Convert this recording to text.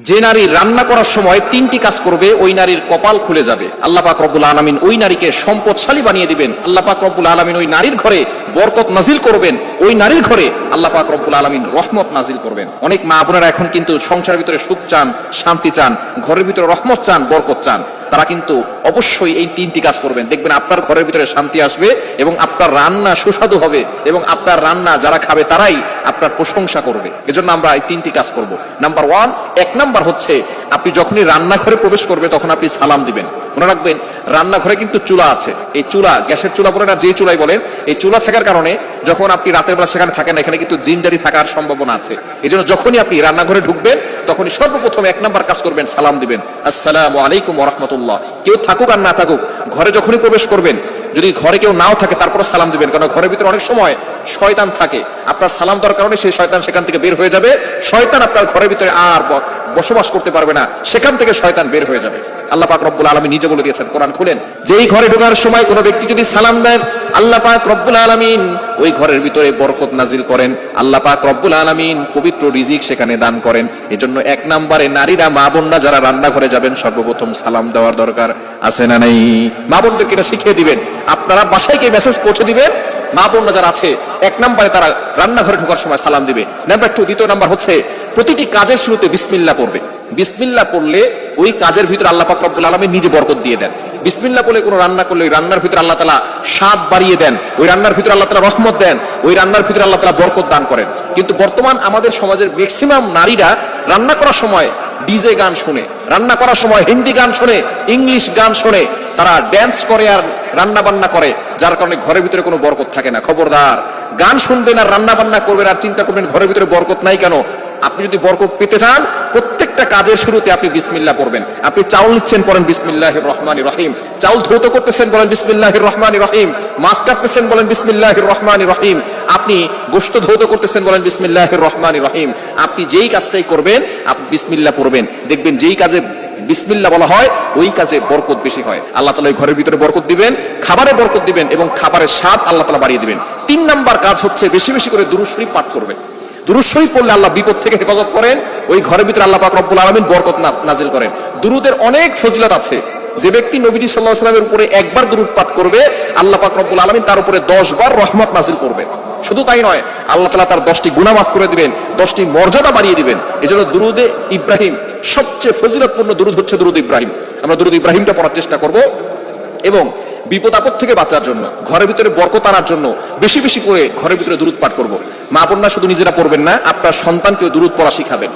যে নারী রান্না করার সময় তিনটি কাজ করবে ওই নারীর কপাল খুলে যাবে। আল্লাহ পাক রব্বুল আলামিন ওই নারীকে সম্পদশালী বানিয়ে দিবেন। আল্লাহ পাক রব্বুল আলামিন ওই নারীর ঘরে বরকত নাজিল করবেন। ওই নারীর ঘরে আল্লাহ পাক রব্বুল আলামিন রহমত নাজিল করবেন। অনেক মা বোনেরা এখন কিন্তু সংসারের ভিতরে সুখ চান, শান্তি চান, ঘরের ভিতরে রহমত চান, বরকত চান। তারা কিন্তু অবশ্যই এই তিনটি কাজ করবেন, দেখবেন আপনার ঘরের ভিতরে শান্তি আসবে এবং আপনার রান্না সুস্বাদু হবে এবং আপনার রান্না যারা খাবে তারাই আপনার প্রশংসা করবে। এজন্য আমরা এই তিনটি কাজ করব। নাম্বার ওয়ান, এক নাম্বার হচ্ছে আপনি যখনই রান্নাঘরে প্রবেশ করবে তখন আপনি সালাম দিবেন। মনে রাখবেন, রান্নাঘরে কিন্তু চুলা আছে। এই চুলা, গ্যাসের চুলা বলেন আর যে চুলাই বলেন, এই চুলা থাকার কারণে যখন আপনি রাতের বেলা সেখানে থাকেন এখানে কিন্তু জিনজারি থাকার সম্ভাবনা আছে। এই জন্য যখনই আপনি রান্নাঘরে ঢুকবেন তখনই সর্বপ্রথম এক নাম্বার কাজ করবেন, সালাম দিবেন, আসসালামু আলাইকুম ওয়া রাহমাতুল্লাহ। কেউ থাকুক আর না থাকুক, ঘরে যখনই প্রবেশ করবেন, যদি ঘরে কেউ নাও থাকে তারপরে সালাম দিবেন, কারণ ঘরের ভিতরে অনেক সময় শয়তান থাকে। আপনার সালাম দেওয়ার কারণে সেই শয়তান সেখান থেকে বের হয়ে যাবে। শয়তান আপনার ঘরের ভিতরে আর বসবাস করতে পারবে না, সেখান থেকে শয়তান বের হয়ে যাবে। আল্লাহ পাক রব্বুল আলামিন নিজে বলে দিয়েছেন, কোরআন খুলেন, যেই ঘরে ঢোকার সময় কোনো ব্যক্তি যদি সালাম দেন আল্লাহ পাক রব্বুল আলামিন ওই ঘরের ভিতরে বরকত নাজিল করেন। আল্লাহ পাক রব্বুল আলামিন পবিত্র রিজিক সেখানে দান করেন। এজন্য এক নম্বরে নারীরা, মা বোনরা যারা রান্নাঘরে যাবেন সর্বপ্রথম সালাম দেওয়ার দরকার আছে না নাই? মা বোনদেরকে এটা শিখিয়ে দিবেন, আপনারা বাসায় গিয়ে মেসেজ পৌঁছে দিবেন। মা বোনরা যারা আছে এক নম্বরে তারা রান্নাঘরে ঢোকার সময় সালাম দিবে। নাম্বার টু, দ্বিতীয় নাম্বার হচ্ছে প্রতিটি কাজের শুরুতে বিসমিল্লাহ পড়বে। বিসমিল্লাহ পড়লে ওই কাজের ভিতরে আল্লাহ পাক রব্বুল আলামিন নিজে বরকত দিয়ে দেন। বিসমিল্লাহ বলে কোনো রান্না করলে ওই রান্নার ভিতরে আল্লাহ তাআলা স্বাদ বাড়িয়ে দেন, ওই রান্নার ভিতরে আল্লাহ তাআলা রহমত দেন, ওই রান্নার ভিতরে আল্লাহ তাআলা বরকত দান করেন। কিন্তু বর্তমান আমাদের সমাজের ম্যাক্সিমাম নারীরা রান্না করার সময় ডিজে গান শুনে, রান্না করার সময় হিন্দি গান শুনে, ইংলিশ গান শুনে, তারা ড্যান্স করে আর রান্না বান্না করে, যার কারণে ঘরের ভিতরে কোনো বরকত থাকে না। খবরদার, গান শুনবেন আর রান্না বান্না করবেন আর চিন্তা করবেন ঘরের ভিতরে বরকত নাই কেন। আপনি যদি বরকত পেতে চান প্রত্যেকটা কাজের শুরুতে আপনি বিসমিল্লাহ পড়বেন। আপনি চাউল নিচ্ছেন, পড়েন বিসমিল্লাহির রহমানির রহিম। চাউল ধৌত করতেছেন, বলেন বিসমিল্লাহির রহমানির রহিম। মাছ কাটতেছেন, বলেন বিসমিল্লাহির রহমানির রহিম। আপনি গোশত ধৌত করতেছেন, বলেন বিসমিল্লাহির রহমানির রহিম। আপনি যেই কাজটাই করবেন আপনি বিসমিল্লাহ পড়বেন, দেখবেন যেই কাজে বিসমিল্লাহ বলা হয় ওই কাজে বরকত বেশি হয়। আল্লাহ তাআলা ঘরের ভিতরে বরকত দিবেন, খাবারে বরকত দিবেন এবং খাবারের স্বাদ আল্লাহ তাআলা বাড়িয়ে দিবেন। তিন নাম্বার কাজ হচ্ছে বেশি বেশি করে দুরূদ শরীফ পাঠ করবেন। দুরূদ শরীফ পড়লে আল্লাহ বিপদ থেকে হেফাজত করেন, ওই ঘরের ভিতরে আল্লাহ পাক রব্বুল আলামিন বরকত নাজিল করেন। দুরুদের অনেক ফজিলত আছে। যে ব্যক্তি নবীজি সাল্লাল্লাহু আলাইহি ওয়াসাল্লামের উপরে একবার দুরূদ পাঠ করবে আল্লাহ পাক রব্বুল আলামিন তার উপরে 10 বার রহমত নাজিল করবেন। শুধু তাই নয়, আল্লাহ তাআলা তার 10টি গুনাহ মাফ করে দিবেন, 10টি মর্যাদা বাড়িয়ে দিবেন। এজন্য দুরুদে ইব্রাহিম সবচেয়ে ফজিলতপূর্ণ দুরুদ হচ্ছে দুরুদ ইব্রাহিম। আমরা দুরুদ ইব্রাহিমটা পড়ার চেষ্টা করব এবং বিপদ আপদ থেকে বাঁচার জন্য, ঘরের ভিতরে বরকত আনার জন্য বেশি বেশি করে ঘরের ভিতরে দুরুদ পাঠ করব। মা বোনরা শুধু নিজেরা পড়বেন না, আপনার সন্তানকেও দুরুদ পড়া শিখাবেন।